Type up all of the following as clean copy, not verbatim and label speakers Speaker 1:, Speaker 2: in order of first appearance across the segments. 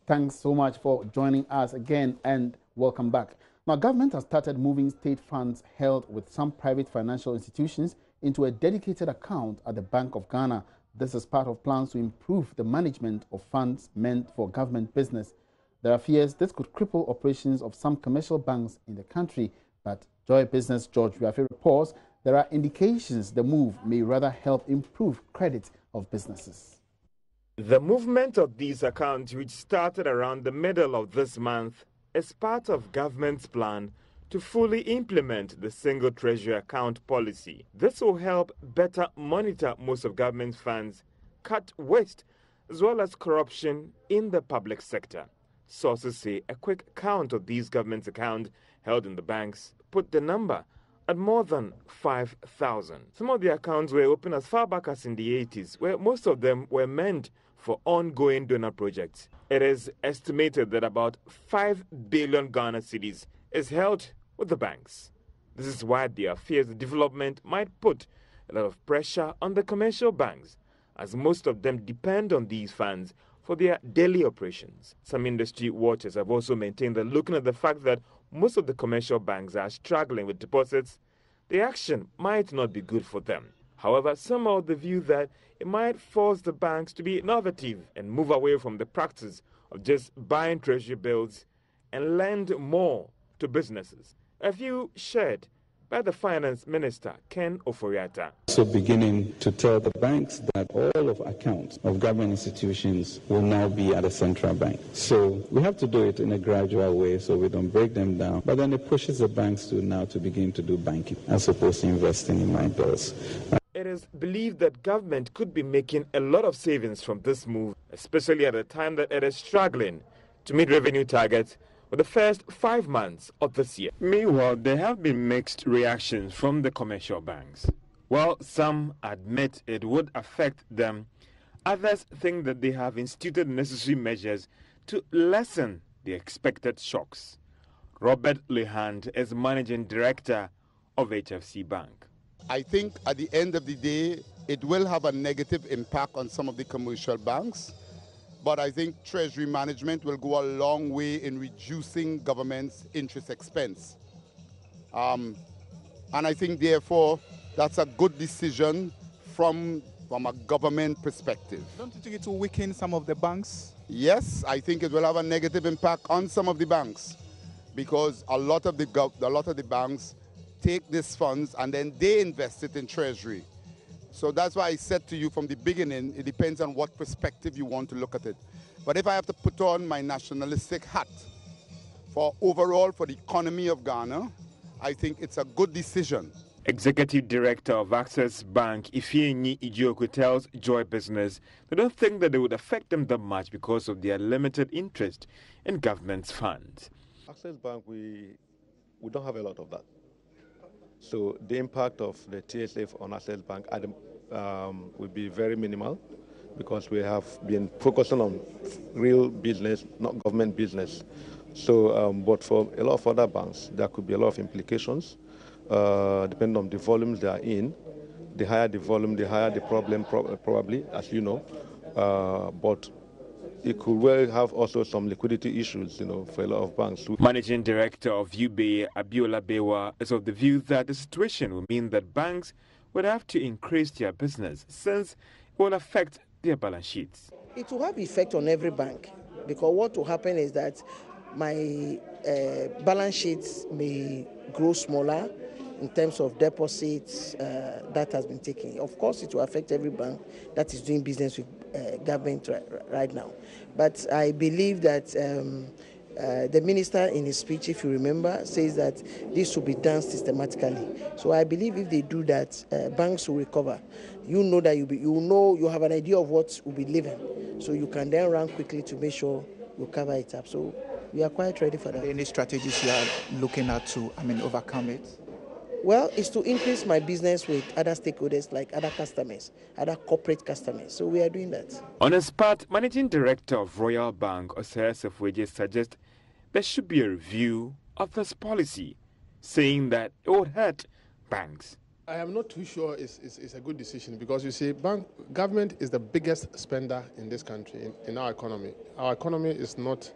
Speaker 1: Thanks so much for joining us again and welcome back. Now, government has started moving state funds held with some private financial institutions into a dedicated account at the Bank of Ghana. This is part of plans to improve the management of funds meant for government business. There are fears this could cripple operations of some commercial banks in the country, but Joy Business George Wiafe reports there are indications the move may rather help improve credit of businesses.
Speaker 2: The movement of these accounts, which started around the middle of this month, is part of government's plan to fully implement the single treasury account policy. This will help better monitor most of government's funds, cut waste, as well as corruption in the public sector. Sources say a quick count of these government accounts held in the banks put the number at more than 5,000. Some of the accounts were opened as far back as in the 80s, where most of them were meant for ongoing donor projects. It is estimated that about 5 billion Ghana cedis is held with the banks. This is why there are fears the development might put a lot of pressure on the commercial banks, as most of them depend on these funds for their daily operations. Some industry watchers have also maintained that looking at the fact that most of the commercial banks are struggling with deposits, the action might not be good for them. However, some are of the view that it might force the banks to be innovative and move away from the practice of just buying treasury bills and lend more to businesses. A view shared by the Finance Minister, Ken Oforiatta.
Speaker 3: So beginning to tell the banks that all of accounts of government institutions will now be at a central bank. So we have to do it in a gradual way so we don't break them down. But then it pushes the banks to now to begin to do banking as opposed to investing in my bills.
Speaker 2: It is believed that government could be making a lot of savings from this move, especially at a time that it is struggling to meet revenue targets for the first 5 months of this year. Meanwhile, there have been mixed reactions from the commercial banks. While some admit it would affect them, others think that they have instituted necessary measures to lessen the expected shocks. Robert Lehand is managing director of HFC Bank.
Speaker 4: I think at the end of the day, it will have a negative impact on some of the commercial banks. But I think Treasury management will go a long way in reducing government's interest expense. And I think, therefore, that's a good decision from a government perspective.
Speaker 5: Don't you think it will weaken some of the banks?
Speaker 4: Yes, I think it will have a negative impact on some of the banks because a lot of the banks take these funds and then they invest it in Treasury. So that's why I said to you from the beginning, it depends on what perspective you want to look at it. But if I have to put on my nationalistic hat for overall for the economy of Ghana, I think it's a good decision.
Speaker 2: Executive Director of Access Bank, Ifeanyi Ijioku, tells Joy Business they don't think that they would affect them that much because of their limited interest in government's funds.
Speaker 6: Access Bank, we don't have a lot of that. So the impact of the TSA on Access Bank will be very minimal because we have been focusing on real business, not government business. So, but for a lot of other banks, there could be a lot of implications depending on the volumes they are in. The higher the volume, the higher the problem probably, as you know. But it could well have also some liquidity issues, for a lot of banks.
Speaker 2: Managing Director of UBA, Abiola Bewa, is of the view that the situation will mean that banks would have to increase their business since it will affect their balance sheets.
Speaker 7: It will have effect on every bank because what will happen is that my balance sheets may grow smaller in terms of deposits that has been taken. Of course, it will affect every bank that is doing business with government right now. But I believe that the minister in his speech, if you remember, says that this will be done systematically. So I believe if they do that, banks will recover. You know that you have an idea of what will be living. So you can then run quickly to make sure you cover it up. So we are quite ready for that.
Speaker 5: Any strategies you are looking at to, overcome it?
Speaker 7: Well, it's to increase my business with other stakeholders like other customers, other corporate customers. So we are doing that.
Speaker 2: On his part, Managing Director of Royal Bank, Osaya Sefweje, suggests there should be a review of this policy, saying that it would hurt banks
Speaker 8: I am not too sure it's a good decision because you see, government is the biggest spender in this country, in our economy. Our economy is not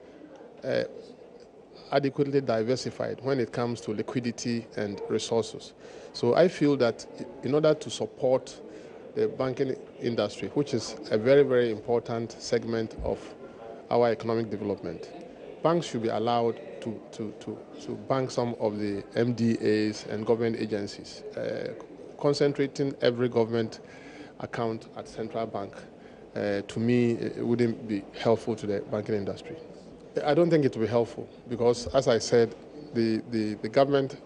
Speaker 8: adequately diversified when it comes to liquidity and resources. So I feel that in order to support the banking industry, which is a very, very important segment of our economic development, banks should be allowed to bank some of the MDAs and government agencies, concentrating every government account at central bank. To me, it wouldn't be helpful to the banking industry. I don't think it will be helpful because, as I said, the government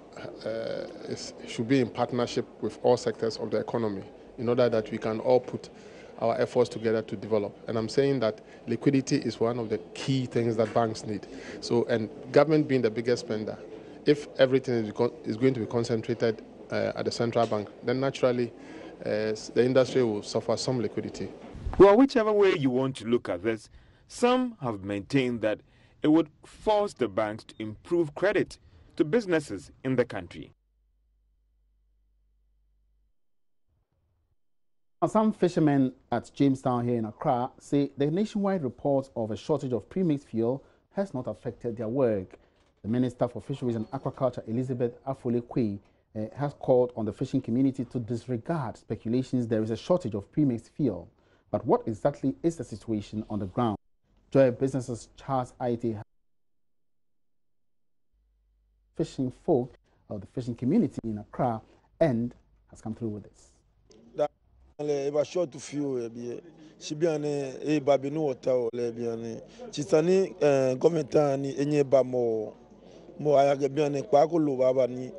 Speaker 8: should be in partnership with all sectors of the economy in order that we can all put our efforts together to develop. And I'm saying that liquidity is one of the key things that banks need. So, and government being the biggest spender, if everything is going to be concentrated at the central bank, then naturally the industry will suffer some liquidity.
Speaker 2: Well, whichever way you want to look at this, some have maintained that it would force the banks to improve credit to businesses in the country.
Speaker 1: Some fishermen at Jamestown here in Accra say the nationwide report of a shortage of premixed fuel has not affected their work. The Minister for Fisheries and Aquaculture, Elizabeth Afole-Kwei, has called on the fishing community to disregard speculations there is a shortage of premixed fuel. But what exactly is the situation on the ground? Joy Businesses Charles Aite, fishing folk of the fishing community in Accra, and has come through with this.
Speaker 9: Eba short to fuel Shibiane e babinu water lebiane Chitani government ni enye ba mo ayage biane kwakulu baba ni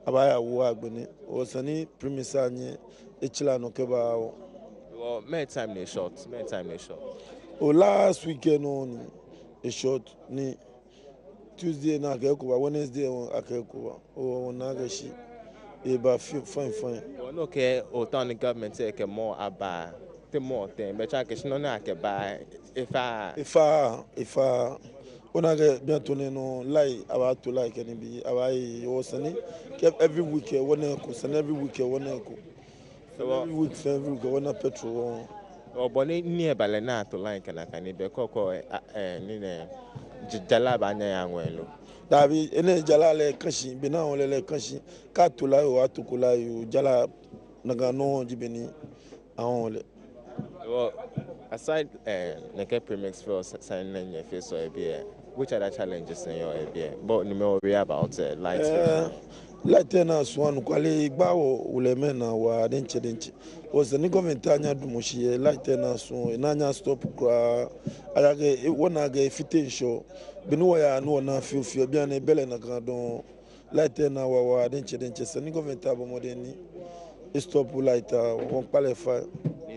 Speaker 9: abaya wuagbeni osani premisa nye echila no keba o.
Speaker 10: Well, many time they short.
Speaker 9: O last weekend on a short ni Tuesday na akekuba, Wednesday akekuba o nagashi eba fine.
Speaker 10: Well, okay, autant the government take more about the more thing, but I can not buy if I onaga bientôt no lie about to like any be away osani kept every week one and every week one every week one petrol. Oh, but near Balena to like and I can be cocoa and Jalabanya Yanguelo.
Speaker 9: Dabi ene jalale kashi bina olele kashi katula o atukula yu jala nagano jibeni aonle.
Speaker 10: Well, aside the Premixed for signing your face or a which other challenges in your area? But you know about
Speaker 9: Light swan kwale igbawo ulemena wa denche was the government anya dumushi light so nanya stop kwa ayage wona ga fitin show binu ya no na fiu bia na bele na gradon light wa denche se ni government abomodeni stop light won qualify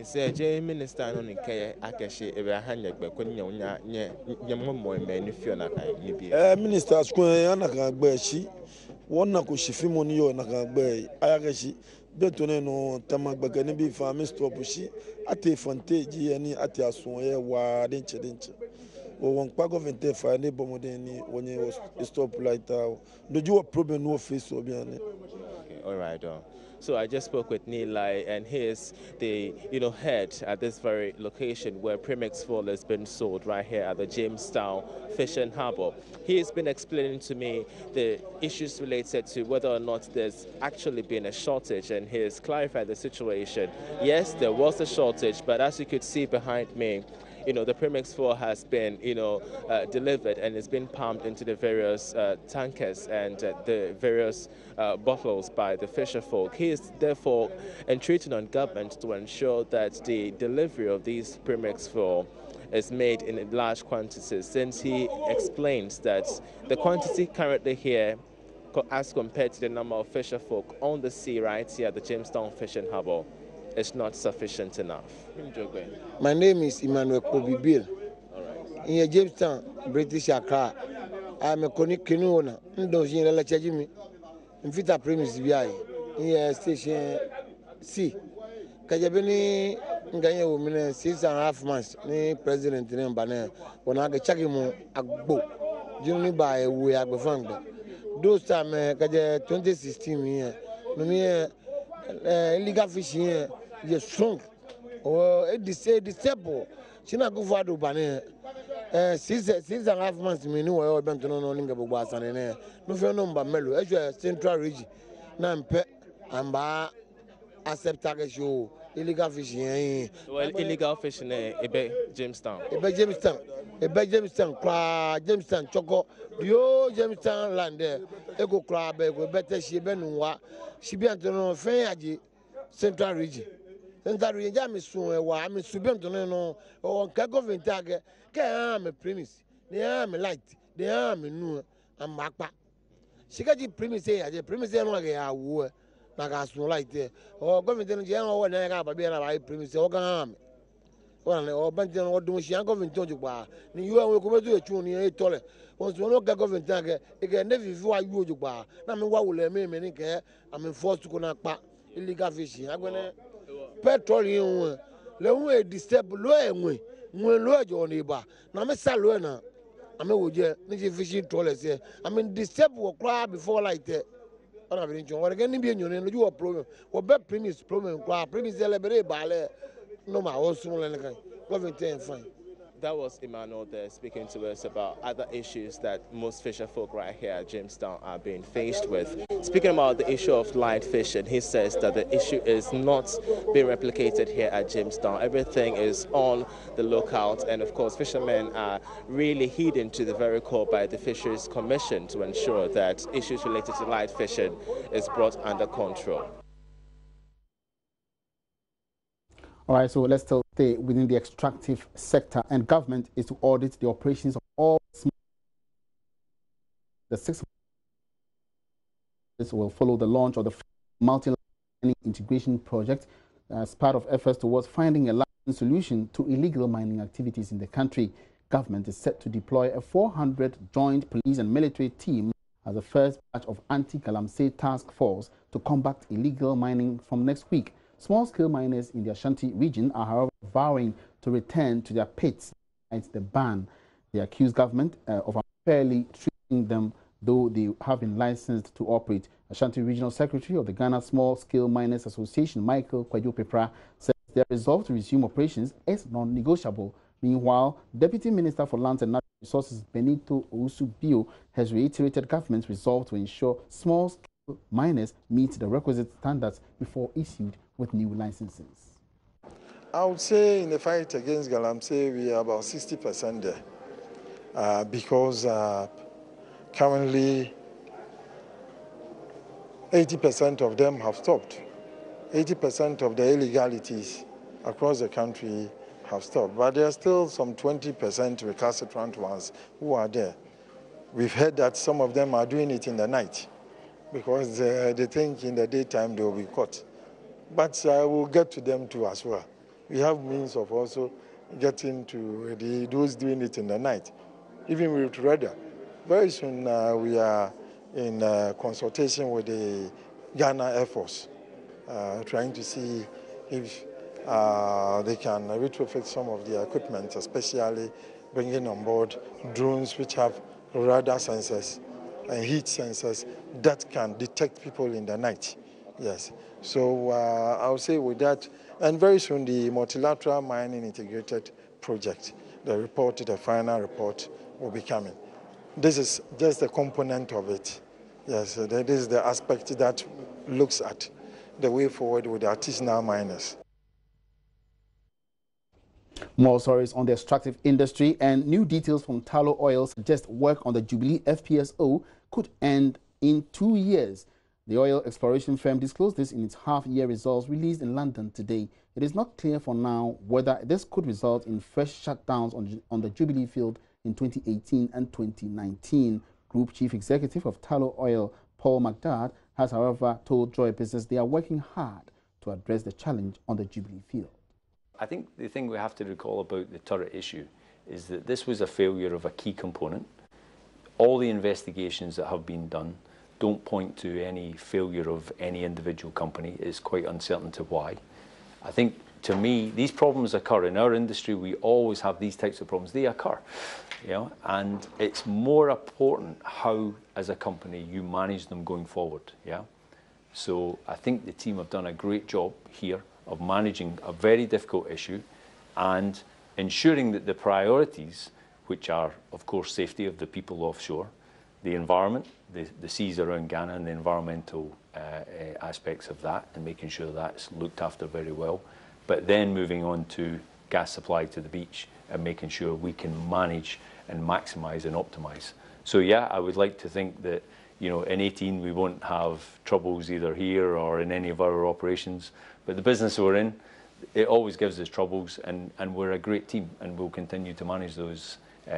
Speaker 10: say J minister no nke akeshi ebe hanya gbe konya nya mo menu fio na kan ni bi
Speaker 9: minister sko yana kan gbe shi wona ko shifi mo ni yo na kan gbe ayageshi betone no tamagba ni bi fa mi stop shi ate fantage yani ate asun ye wa denche o won pa government fa ni bomodeni wonye stop light doju problem no face obi ani.
Speaker 10: All right. So I just spoke with Nilai, and he is the head at this very location where Premixed fuel has been sold right here at the Jamestown Fishing Harbour. He has been explaining to me the issues related to whether or not there's actually been a shortage, and he has clarified the situation. Yes, there was a shortage, but as you could see behind me, the Premixed fuel has been, delivered and it's been pumped into the various tankers and the various bottles by the fisher folk. He is therefore entreating on government to ensure that the delivery of these Premixed fuel is made in large quantities, since he explains that the quantity currently here, as compared to the number of fisher folk on the sea right here at the Jamestown Fishing Harbour, is not sufficient enough.
Speaker 9: My name is Emmanuel Kobibil. In Jamestown, British Accra. I'm a canoe owner. Those in the Chajimi. In Fita Premixed VI. In station C. Kajabini Ganya woman 6.5 months. Ni president in Bana. When I get Chagimo, I go. Jimmy by we are before. Those time, 2016 year. illegal fishing is strong. Or it disable. China go for the banner. 6.5 months, me know I went to no longer was an air. No fair number mellow. As your central region. Now, I'm ba accept target show illegal fishing.
Speaker 10: Well, illegal fishing in Jamestown.
Speaker 9: Jamestown, Jamestown, Choco, the old Jamestown land there. Ego crab, ego better she benua. She be Antonio Fayaji, Central Region. Central Region, Miss Suwa, I'm Subentono, or Kagovin Target, Kayam a premise. They are me light, they are me new, and Mapa. She got the premise, a premise, and war. Naga small light there. Or government in general, when I got a beer, I premise, or well, or Bantan or Dunshan government told you, you are going to do a tune in a toilet. Once you look at government target, again, never before you do bar. Now, what will I mean? I'm forced to connect back illegal fishing. I'm going to petroleum. Let me disturb low when low your neighbor. Now, I'm a salona. I'm a wood, fishing toilets here. I mean, disturb will cry before like that. I'm going be in your name. You are problem. Or bad premise problem. Premise celebrate ballet. No, my own small and government fine.
Speaker 10: That was Emmanuel there speaking to us about other issues that most fisher folk right here at Jamestown are being faced with. Speaking about the issue of light fishing, he says that the issue is not being replicated here at Jamestown. Everything is on the lookout, and of course fishermen are really heeding to the very call by the Fisheries Commission to ensure that issues related to light fishing is brought under control.
Speaker 1: All right, so let's still stay within the extractive sector, and government is to audit the operations of all the 6 will follow the launch of the multi-mining integration project as part of efforts towards finding a lasting solution to illegal mining activities in the country. Government is set to deploy a 400 joint police and military team as the first batch of anti-Galamsey task force to combat illegal mining from next week. Small-scale miners in the Ashanti region are, however, vowing to return to their pits despite the ban. They accuse government of unfairly treating them, though they have been licensed to operate. Ashanti Regional Secretary of the Ghana Small-Scale Miners Association, Michael Kwajo-Pepra, says their resolve to resume operations is non-negotiable. Meanwhile, Deputy Minister for Lands and Natural Resources, Benito Owusu-Bio, has reiterated government's resolve to ensure small-scale miners meet the requisite standards before issued with new licenses.
Speaker 11: I would say in the fight against Galamsey, we are about 60% there because currently 80% of them have stopped. 80% of the illegalities across the country have stopped, but there are still some 20% recalcitrant ones who are there. We've heard that some of them are doing it in the night because they think in the daytime they will be caught. But we'll get to them too as well. We have means of also getting to those doing it in the night, even with radar. Very soon we are in consultation with the Ghana Air Force, trying to see if they can retrofit some of the equipment, especially bringing on board drones which have radar sensors and heat sensors that can detect people in the night. Yes. So I would say with that, and very soon the multilateral mining integrated project, the final report will be coming. This is just a component of it. Yes, that is the aspect that looks at the way forward with the artisanal miners.
Speaker 1: More stories on the extractive industry, and new details from Tullow Oil suggest work on the Jubilee FPSO could end in 2 years. The oil exploration firm disclosed this in its half-year results released in London today. It is not clear for now whether this could result in fresh shutdowns on the Jubilee field in 2018 and 2019. Group Chief Executive of Tullow Oil, Paul McDad, has, however, told Joy Business they are working hard to address the challenge on the Jubilee field.
Speaker 12: I think the thing we have to recall about the turret issue is that this was a failure of a key component. All the investigations that have been done don't point to any failure of any individual company. It's quite uncertain to why. I think, to me, these problems occur. In our industry, we always have these types of problems. They occur, you know, and it's more important how, as a company, you manage them going forward, yeah? So I think the team have done a great job here of managing a very difficult issue and ensuring that the priorities, which are, of course, safety of the people offshore, the environment, the seas around Ghana and the environmental aspects of that, and making sure that's looked after very well, but then moving on to gas supply to the beach and making sure we can manage and maximise and optimise. So yeah, I would like to think that, you know, in 18 we won't have troubles either here or in any of our operations, but the business we're in, it always gives us troubles, and we're a great team, and we'll continue to manage those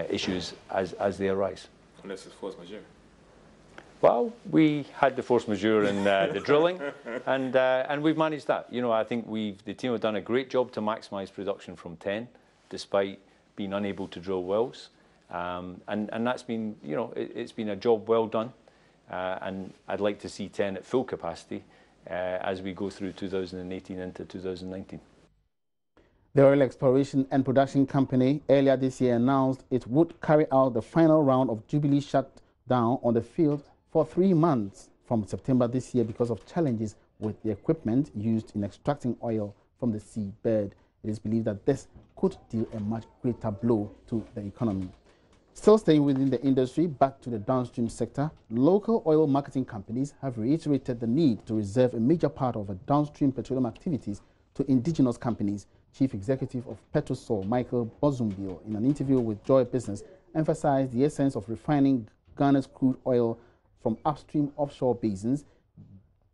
Speaker 12: issues as they arise.
Speaker 2: Unless it's force majeure.
Speaker 12: Well, we had the force majeure in the drilling, and we've managed that. You know, I think the team have done a great job to maximise production from 10, despite being unable to drill wells, and that's been, you know, it's been a job well done, and I'd like to see 10 at full capacity as we go through 2018 into 2019.
Speaker 1: The Oil Exploration and Production Company earlier this year announced it would carry out the final round of Jubilee shutdown on the field for 3 months from September this year because of challenges with the equipment used in extracting oil from the seabed. It is believed that this could deal a much greater blow to the economy. Still staying within the industry, back to the downstream sector, local oil marketing companies have reiterated the need to reserve a major part of the downstream petroleum activities to indigenous companies. Chief Executive of Petrosol, Michael Bozumbil, in an interview with Joy Business, emphasized the essence of refining Ghana's crude oil from upstream offshore basins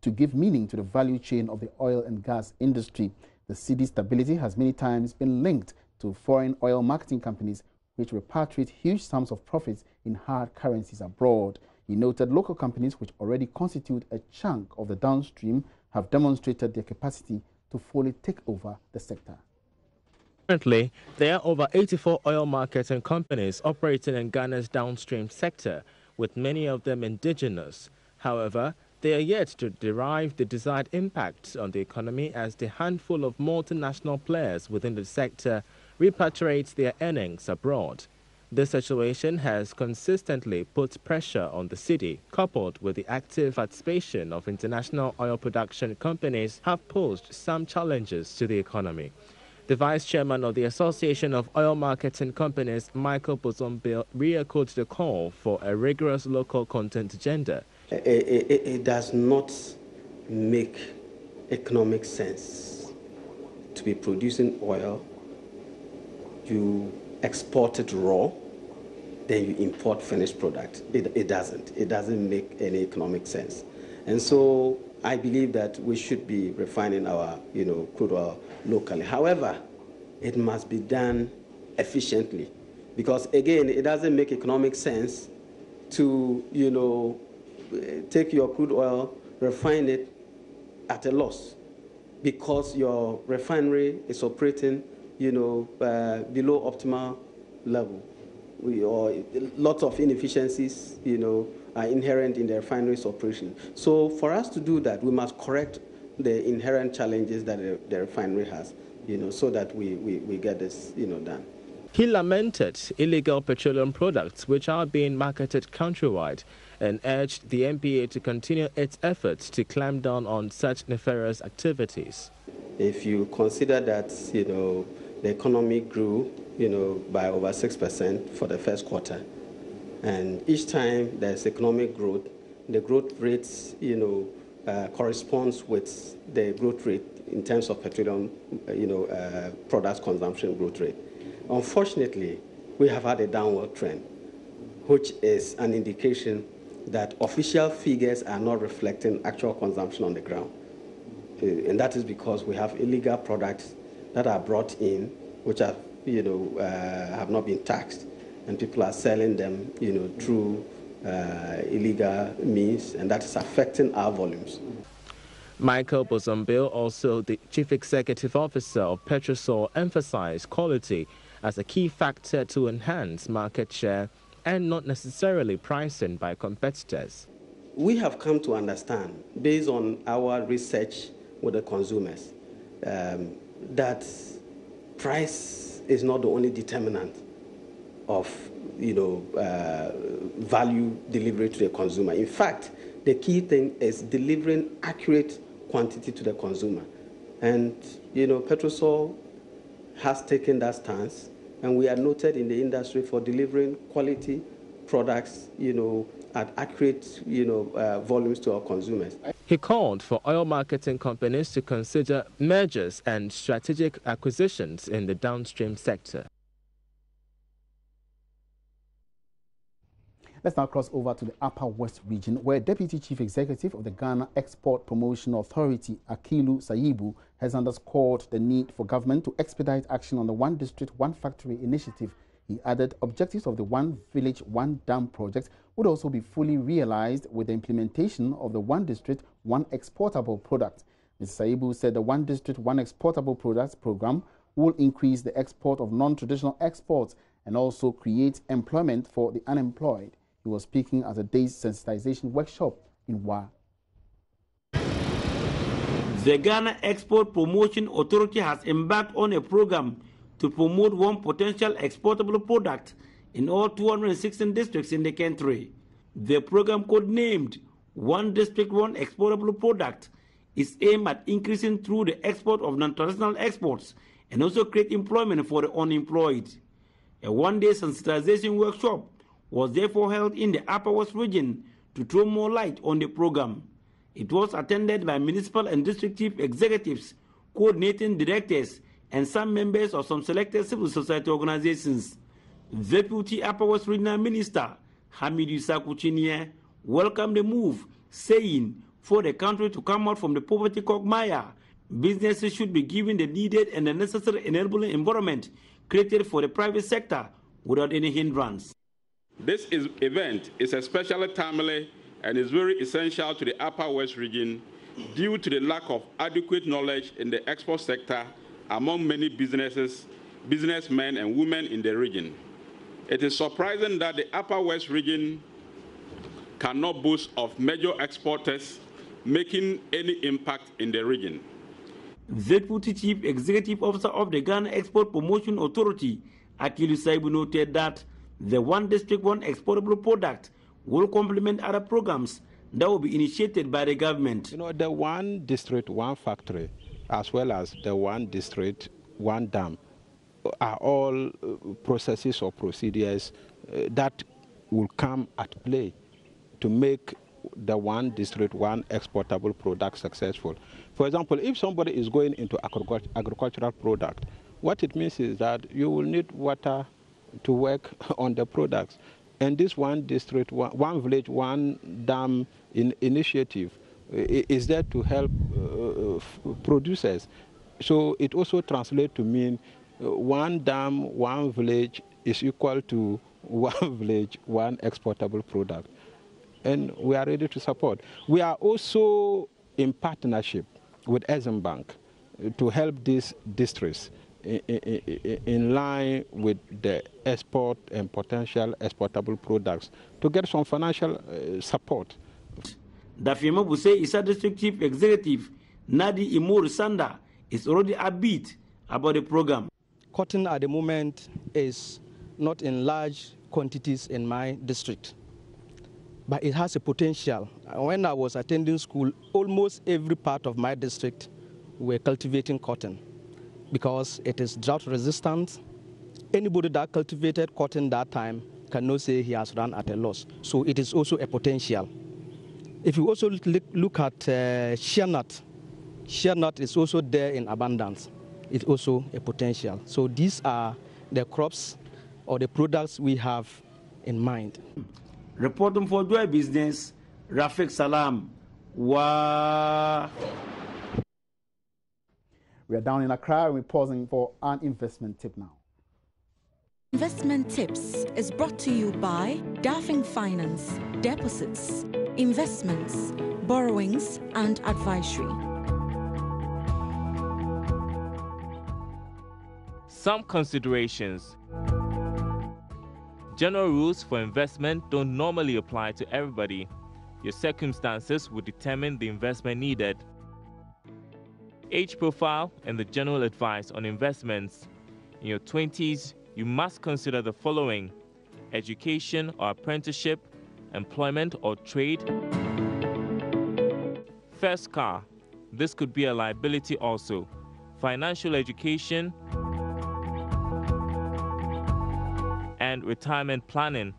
Speaker 1: to give meaning to the value chain of the oil and gas industry. The cedi's stability has many times been linked to foreign oil marketing companies which repatriate huge sums of profits in hard currencies abroad. He noted local companies which already constitute a chunk of the downstream have demonstrated their capacity to fully take over the sector.
Speaker 13: Currently, there are over 84 oil marketing companies operating in Ghana's downstream sector, with many of them indigenous. However, they are yet to derive the desired impact on the economy as the handful of multinational players within the sector repatriate their earnings abroad. This situation has consistently put pressure on the city, coupled with the active participation of international oil production companies, have posed some challenges to the economy. The vice chairman of the Association of Oil Marketing Companies, Michael Bozumbil, re-echoed the call for a rigorous local content agenda.
Speaker 14: It does not make economic sense to be producing oil, you export it raw, then you import finished product. It doesn't make any economic sense. And so I believe that we should be refining our, crude oil locally. However, it must be done efficiently, because again, it doesn't make economic sense to, take your crude oil, refine it at a loss, because your refinery is operating, below optimal level. Or lots of inefficiencies, are inherent in the refinery's operation. So for us to do that, we must correct the inherent challenges that the refinery has, so that we get this, done.
Speaker 13: He lamented illegal petroleum products which are being marketed countrywide and urged the NPA to continue its efforts to clamp down on such nefarious activities.
Speaker 14: If you consider that, the economy grew, by over 6% for the first quarter, and each time there's economic growth, the growth rates, corresponds with the growth rate in terms of petroleum, products consumption growth rate. Unfortunately, we have had a downward trend, which is an indication that official figures are not reflecting actual consumption on the ground. And that is because we have illegal products that are brought in, which are, have not been taxed, and people are selling them, through illegal means, and that is affecting our volumes.
Speaker 13: Michael Bozumbil, also the Chief Executive Officer of Petrosol, emphasized quality as a key factor to enhance market share and not necessarily pricing by competitors.
Speaker 14: We have come to understand, based on our research with the consumers, that price is not the only determinant of value delivery to the consumer. In fact, The key thing is delivering accurate quantity to the consumer. And, Petrosol has taken that stance, and we are noted in the industry for delivering quality products, at accurate, volumes to our consumers.
Speaker 13: He called for oil marketing companies to consider mergers and strategic acquisitions in the downstream sector.
Speaker 1: Let's now cross over to the Upper West region, where Deputy Chief Executive of the Ghana Export Promotion Authority, Akilu Saibu, has underscored the need for government to expedite action on the One District, One Factory initiative. He added objectives of the One Village, One Dam project would also be fully realized with the implementation of the One District, One Exportable Product. Mr. Saibu said the One District, One Exportable Products program will increase the export of non-traditional exports and also create employment for the unemployed. He was speaking at a day's sensitization workshop in Wa.
Speaker 15: The Ghana Export Promotion Authority has embarked on a program to promote one potential exportable product in all 216 districts in the country. The program, codenamed One District, One Exportable Product, is aimed at increasing through the export of non-traditional exports and also create employment for the unemployed. A one-day sensitization workshop was therefore held in the Upper West region to throw more light on the program. It was attended by municipal and district chief executives, coordinating directors, and some members of some selected civil society organizations. Deputy Upper West Regional Minister Hamidu Sakuchinie welcomed the move, saying for the country to come out from the poverty quagmire, businesses should be given the needed and the necessary enabling environment created for the private sector without any hindrance.
Speaker 16: This event is especially timely and is very essential to the Upper West region due to the lack of adequate knowledge in the export sector among many businessmen and women in the region. It is surprising that the Upper West region cannot boast of major exporters making any impact in the region.
Speaker 15: Deputy Chief Executive Officer of the Ghana Export Promotion Authority, Akilu Saibu, noted that the One District, One Exportable Product will complement other programs that will be initiated by the government.
Speaker 17: The One District, One Factory, as well as the One District, One Dam, are all processes or procedures that will come at play to make the One District, One Exportable Product successful. For example, if somebody is going into agricultural product, what it means is that you will need water to work on the products. And this One District, One Village, One Dam initiative is there to help producers. So it also translates to mean one dam, one village is equal to one village, one exportable product. And we are ready to support. We are also in partnership with Exim Bank to help these districts in line with the export and potential exportable products to get some financial support.
Speaker 15: Dafiema Buse Isa District Chief Executive Nadi Imur Sanda is already upbeat about the program.
Speaker 18: Cotton at the moment is not in large quantities in my district, but it has a potential. When I was attending school, almost every part of my district were cultivating cotton because it is drought resistant. Anybody that cultivated cotton that time cannot say he has run at a loss. So it is also a potential. If you also look at shea nut is also there in abundance. It's also a potential. So these are the crops or the products we have in mind.
Speaker 15: Reporting for Joy Business, Rafiq Salam. Wow.
Speaker 1: We are down in Accra and we're pausing for an investment tip now.
Speaker 19: Investment Tips is brought to you by Daffing Finance, Deposits, Investments, Borrowings and Advisory.
Speaker 13: Some considerations. General rules for investment don't normally apply to everybody. Your circumstances will determine the investment needed. Age profile and the general advice on investments. In your 20s, you must consider the following: education or apprenticeship, employment or trade, first car. This could be a liability also. Financial education and retirement planning.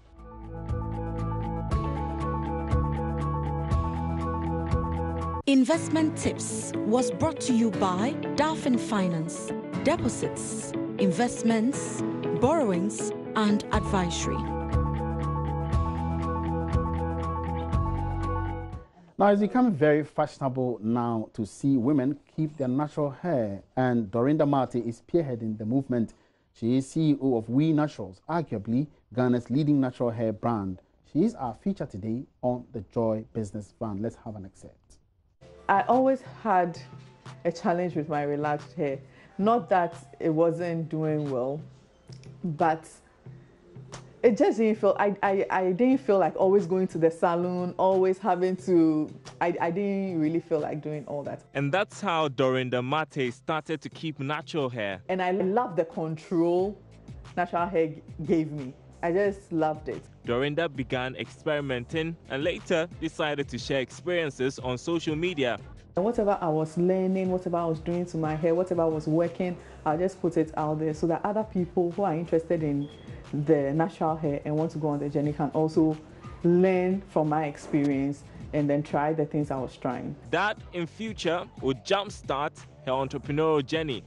Speaker 19: Investment Tips was brought to you by Dauphin Finance, deposits, investments, borrowings, and advisory.
Speaker 1: Now, it's become very fashionable now to see women keep their natural hair, and Dorinda Mate is spearheading the movement. She is CEO of We Naturals, arguably Ghana's leading natural hair brand. She is our feature today on the Joy Business Fund. Let's have an excerpt.
Speaker 20: I always had a challenge with my relaxed hair. Not that it wasn't doing well, but it just didn't feel, I didn't feel like always going to the salon, always having to, I didn't really feel like doing all that.
Speaker 13: And that's how Dorinda Mate started to keep natural hair.
Speaker 20: And I love the control natural hair gave me. I just loved it.
Speaker 13: Dorinda began experimenting and later decided to share experiences on social media.
Speaker 20: And whatever I was learning, whatever I was doing to my hair, whatever was working, I'll just put it out there so that other people who are interested in the natural hair and want to go on the journey can also learn from my experience and then try the things I was trying.
Speaker 13: That in future would jumpstart her entrepreneurial journey.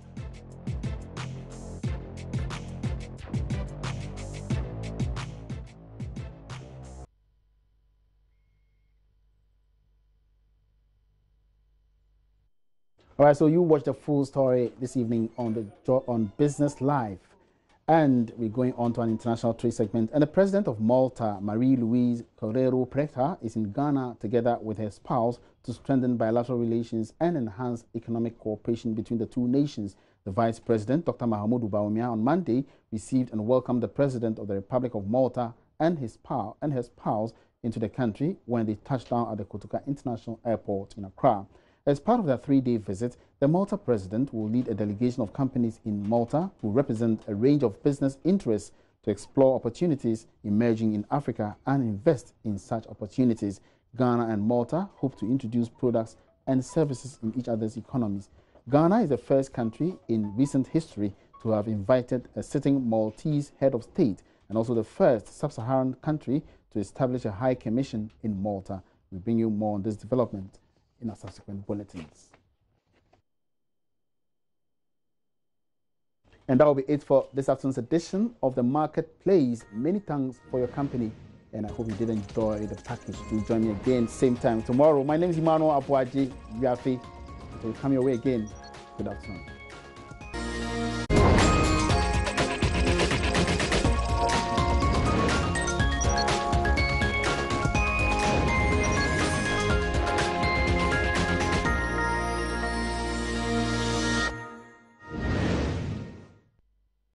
Speaker 1: All right, so you watched the full story this evening on Business Live. And we're going on to an international trade segment. And the president of Malta, Marie-Louise Correro-Preta, is in Ghana together with her spouse to strengthen bilateral relations and enhance economic cooperation between the two nations. The vice president, Dr. Mahamudu Bawumia, on Monday received and welcomed the president of the Republic of Malta and her spouse into the country when they touched down at the Kotoka International Airport in Accra. As part of their three-day visit, the Malta president will lead a delegation of companies in Malta who represent a range of business interests to explore opportunities emerging in Africa and invest in such opportunities. Ghana and Malta hope to introduce products and services in each other's economies. Ghana is the first country in recent history to have invited a sitting Maltese head of state and also the first sub-Saharan country to establish a high commission in Malta. We'll bring you more on this development in our subsequent bulletins. And that will be it for this afternoon's edition of the Marketplace. Many thanks for your company, and I hope you did enjoy the package. Do join me again same time tomorrow. My name is Emmanuel Apuaji Yafi. We'll come your way again. Good afternoon.